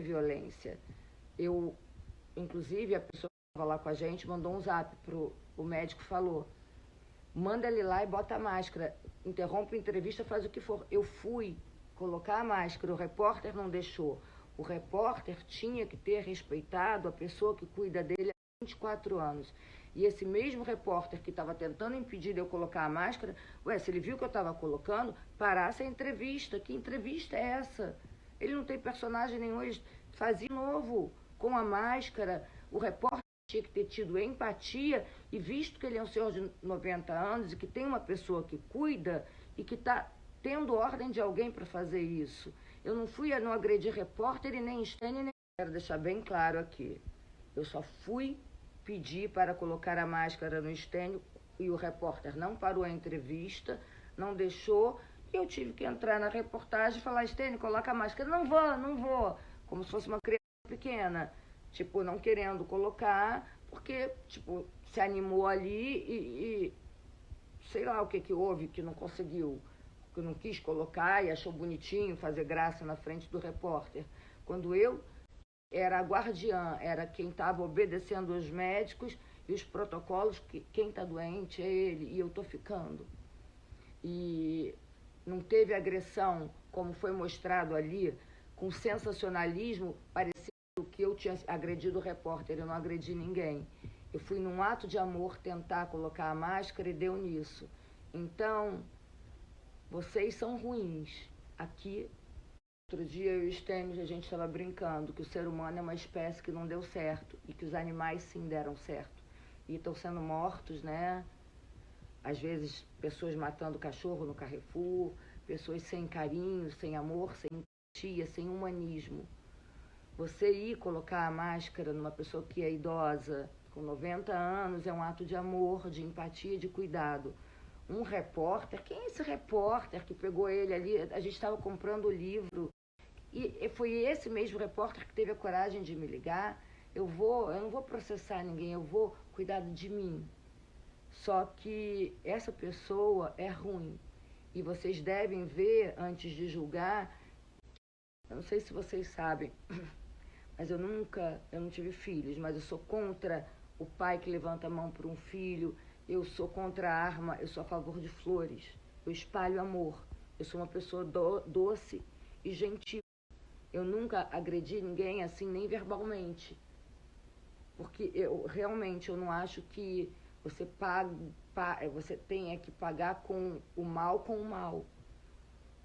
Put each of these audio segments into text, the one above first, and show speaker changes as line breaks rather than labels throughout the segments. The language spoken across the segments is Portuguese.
violência. Inclusive, a pessoa que estava lá com a gente mandou um zap o médico falou, manda ele lá e bota a máscara, interrompe a entrevista, faz o que for. Eu fui colocar a máscara, o repórter não deixou. O repórter tinha que ter respeitado a pessoa que cuida dele há 24 anos. E esse mesmo repórter que estava tentando impedir de eu colocar a máscara, se ele viu que eu estava colocando, parasse a entrevista. Que entrevista é essa? Ele não tem personagem nenhum, ele fazia de novo com a máscara. O repórter tinha que ter tido empatia e visto que ele é um senhor de 90 anos e que tem uma pessoa que cuida e que está tendo ordem de alguém para fazer isso. Eu não agredi repórter e nem Stênio, nem... Quero deixar bem claro aqui. Eu só fui pedir para colocar a máscara no Stênio e o repórter não parou a entrevista, não deixou, e eu tive que entrar na reportagem e falar, Stênio, coloca a máscara. Não vou. Como se fosse uma criança pequena. Não querendo colocar, porque, se animou ali e sei lá o que houve, que não conseguiu, que não quis colocar e achou bonitinho fazer graça na frente do repórter. Quando eu era a guardiã, era quem estava obedecendo os médicos e os protocolos, que quem está doente é ele, e eu estou ficando. E não teve agressão, como foi mostrado ali, com sensacionalismo, parecia que eu tinha agredido o repórter. Eu não agredi ninguém. Eu fui num ato de amor tentar colocar a máscara e deu nisso. Então, vocês são ruins. Aqui, outro dia eu e o Stênio, a gente estava brincando que o ser humano é uma espécie que não deu certo e que os animais sim deram certo. E estão sendo mortos, né? Às vezes, pessoas matando cachorro no Carrefour, pessoas sem carinho, sem amor, sem empatia, sem humanismo. Você ir colocar a máscara numa pessoa que é idosa, com 90 anos, é um ato de amor, de empatia, de cuidado. Um repórter, quem é esse repórter que pegou ele ali? A gente estava comprando o livro e foi esse mesmo repórter que teve a coragem de me ligar. Eu não vou processar ninguém, eu vou cuidar de mim. Só que essa pessoa é ruim e vocês devem ver antes de julgar. Eu não sei se vocês sabem, mas eu não tive filhos, mas eu sou contra o pai que levanta a mão por um filho, eu sou contra a arma, eu sou a favor de flores, eu espalho amor, eu sou uma pessoa doce e gentil. Eu nunca agredi ninguém assim, nem verbalmente, porque eu não acho que você tenha que pagar com o mal.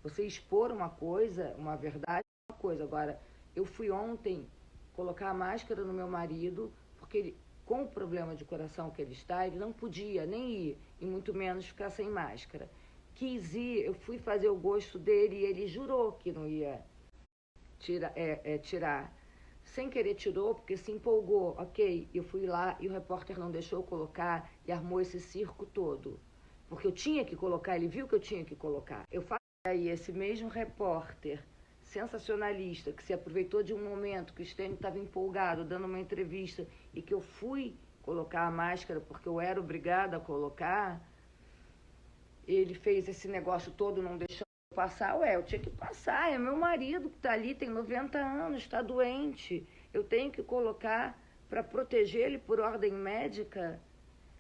Você expor uma coisa, uma verdade, é uma coisa. Agora, eu fui ontem colocar a máscara no meu marido, porque ele, com o problema de coração que ele está, ele não podia nem ir, e muito menos ficar sem máscara. Quis ir, eu fui fazer o gosto dele e ele jurou que não ia tirar. Sem querer tirou, porque se empolgou. Ok, eu fui lá e o repórter não deixou eu colocar e armou esse circo todo. Porque eu tinha que colocar, ele viu que eu tinha que colocar. Eu falei aí, esse mesmo repórter sensacionalista, que se aproveitou de um momento que o Stênio estava empolgado, dando uma entrevista, e que eu fui colocar a máscara porque eu era obrigada a colocar, ele fez esse negócio todo, não deixou eu passar. Eu tinha que passar, é meu marido que está ali, tem 90 anos, está doente, eu tenho que colocar para proteger ele por ordem médica.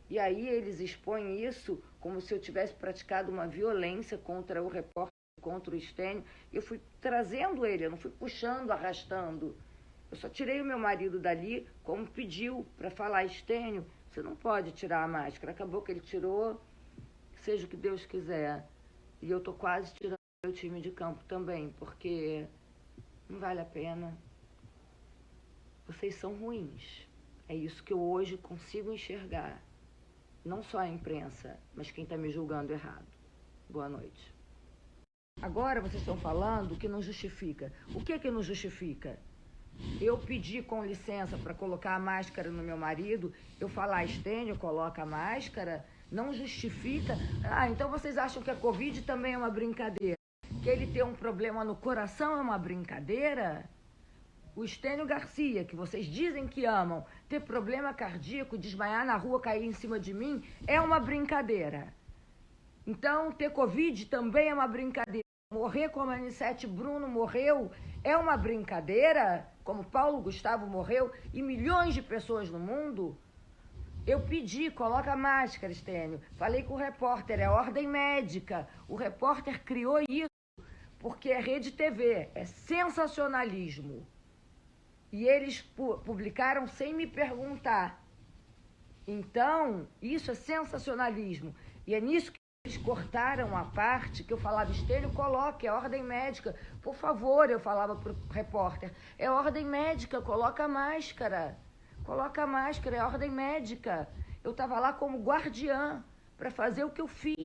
E aí eles expõem isso como se eu tivesse praticado uma violência contra o repórter, contra o Stênio. Eu fui trazendo ele, eu não fui puxando, arrastando. Eu só tirei o meu marido dali, como pediu, para falar, Stênio, você não pode tirar a máscara. Acabou que ele tirou, seja o que Deus quiser. E eu estou quase tirando o meu time de campo também, porque não vale a pena. Vocês são ruins. É isso que eu hoje consigo enxergar. Não só a imprensa, mas quem está me julgando errado. Boa noite. Agora vocês estão falando que não justifica. O que não justifica? Eu pedi com licença para colocar a máscara no meu marido, eu falar, Stênio, coloca a máscara, não justifica. Então vocês acham que a Covid também é uma brincadeira? Que ele ter um problema no coração é uma brincadeira? O Stênio Garcia, que vocês dizem que amam, ter problema cardíaco, desmaiar na rua, cair em cima de mim, é uma brincadeira. Então, ter Covid também é uma brincadeira. Morrer como a Anissete Bruno morreu É uma brincadeira, como Paulo Gustavo morreu e milhões de pessoas no mundo. Eu pedi, coloca máscara, Estênio. Falei com o repórter, é ordem médica. O repórter criou isso porque é rede TV, é sensacionalismo. E eles publicaram sem me perguntar. Então, isso é sensacionalismo. E é nisso que eles cortaram a parte que eu falava, Estênio, coloque, é ordem médica. Por favor, eu falava para o repórter, é ordem médica, coloca a máscara. Coloca a máscara, é ordem médica. Eu estava lá como guardiã para fazer o que eu fiz.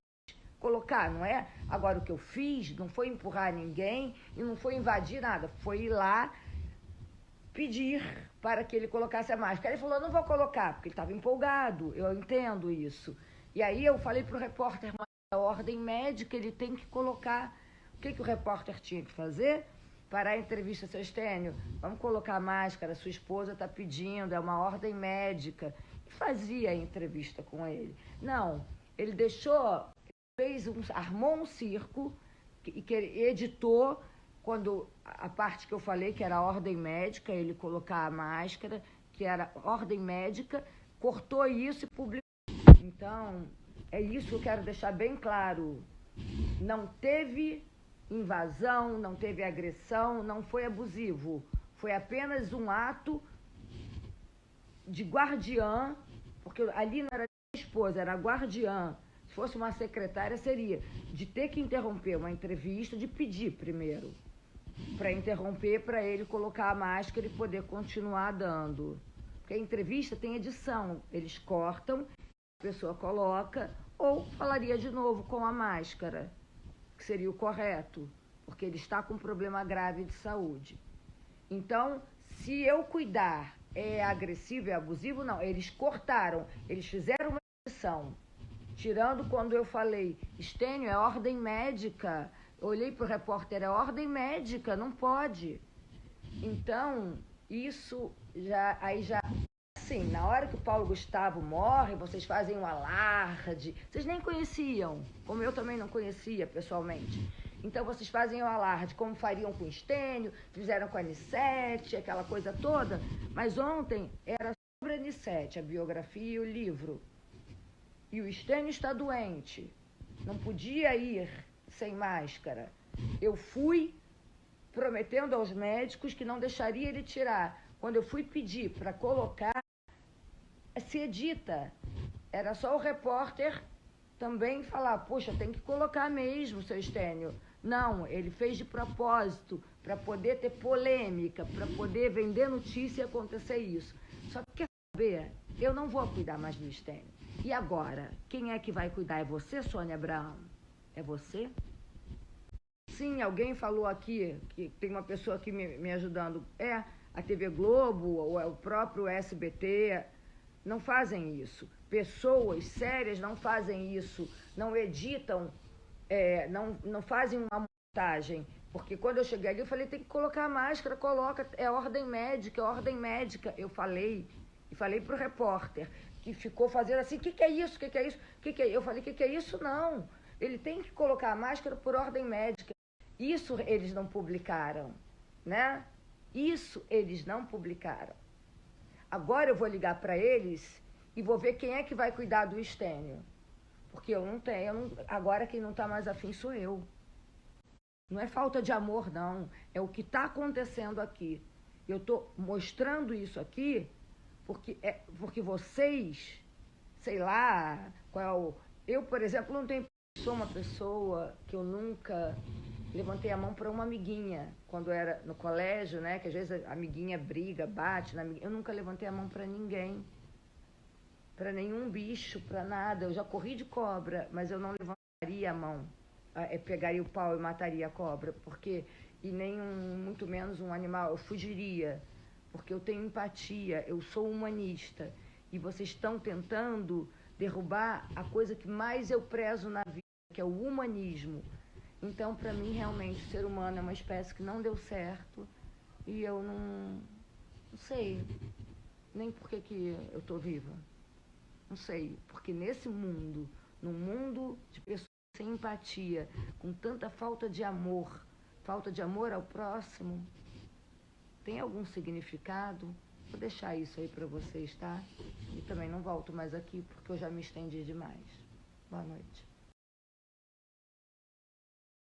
Colocar, não é? Agora, o que eu fiz não foi empurrar ninguém e não foi invadir nada. Foi ir lá pedir para que ele colocasse a máscara. Ele falou, não vou colocar, porque ele estava empolgado. Eu entendo isso. E aí eu falei para o repórter, mas a ordem médica ele tem que colocar. O que o repórter tinha que fazer? Parar a entrevista, seu Estênio, vamos colocar a máscara, sua esposa está pedindo, é uma ordem médica. E fazia a entrevista com ele. Não, ele deixou, armou um circo, que ele editou, quando a parte que eu falei que era a ordem médica, ele colocar a máscara, que era ordem médica, cortou isso e publicou. Então, é isso que eu quero deixar bem claro. Não teve invasão, não teve agressão, não foi abusivo. Foi apenas um ato de guardiã, porque ali não era minha esposa, era guardiã. Se fosse uma secretária, seria de ter que interromper uma entrevista, de pedir primeiro, para interromper, para ele colocar a máscara e poder continuar dando. Porque a entrevista tem edição, eles cortam, a pessoa coloca, ou falaria de novo com a máscara, que seria o correto, porque ele está com um problema grave de saúde. Então, se eu cuidar é agressivo, é abusivo, não. Eles cortaram, eles fizeram uma edição, tirando quando eu falei, Estênio, é ordem médica. Eu olhei para o repórter, é ordem médica, não pode. Então, isso já, aí já... Assim, na hora que o Paulo Gustavo morre, vocês fazem um alarde. Vocês nem conheciam, como eu também não conhecia pessoalmente. Então, vocês fazem um alarde, como fariam com o Estênio, fizeram com a Anissete, aquela coisa toda. Mas ontem era sobre a Anissete, a biografia e o livro. E o Estênio está doente, não podia ir sem máscara. Eu fui prometendo aos médicos que não deixaria ele tirar. Quando eu fui pedir para colocar, se edita. Era só o repórter também falar, poxa, tem que colocar mesmo, seu Estênio. Não, ele fez de propósito, para poder ter polêmica, para poder vender notícia e acontecer isso. Só que quer saber, eu não vou cuidar mais do Estênio. E agora, quem é que vai cuidar? É você, Sônia Abrão? É você? Sim, alguém falou aqui, que tem uma pessoa aqui me ajudando. É a TV Globo, ou é o próprio SBT... Não fazem isso. Pessoas sérias não fazem isso. Não editam, não fazem uma montagem. Porque quando eu cheguei ali, eu falei, tem que colocar a máscara, coloca, é ordem médica, é ordem médica. Eu falei, e falei para o repórter, que ficou fazendo assim, o que é isso, o que é isso, que é isso? Eu falei, o que é isso? Não. Ele tem que colocar a máscara por ordem médica. Isso eles não publicaram, né? Isso eles não publicaram. Agora eu vou ligar para eles e vou ver quem é que vai cuidar do Estênio. Porque eu não tenho, agora quem não está mais afim sou eu. Não é falta de amor, não. É o que está acontecendo aqui. Eu estou mostrando isso aqui porque vocês, sei lá, eu, por exemplo, não tenho... Sou uma pessoa que eu nunca... Levantei a mão para uma amiguinha, quando era no colégio, né? Que às vezes a amiguinha briga, bate na amiguinha. Eu nunca levantei a mão para ninguém, para nenhum bicho, para nada. Eu já corri de cobra, mas eu não levantaria a mão, pegaria o pau e mataria a cobra, porque e nem muito menos um animal. Eu fugiria, porque eu tenho empatia, eu sou humanista. E vocês estão tentando derrubar a coisa que mais eu prezo na vida, que é o humanismo. Então, para mim, realmente, o ser humano é uma espécie que não deu certo e eu não sei nem por que eu estou viva. Não sei, porque nesse mundo, num mundo de pessoas sem empatia, com tanta falta de amor ao próximo, tem algum significado? Vou deixar isso aí para vocês, tá? E também não volto mais aqui porque eu já me estendi demais. Boa noite.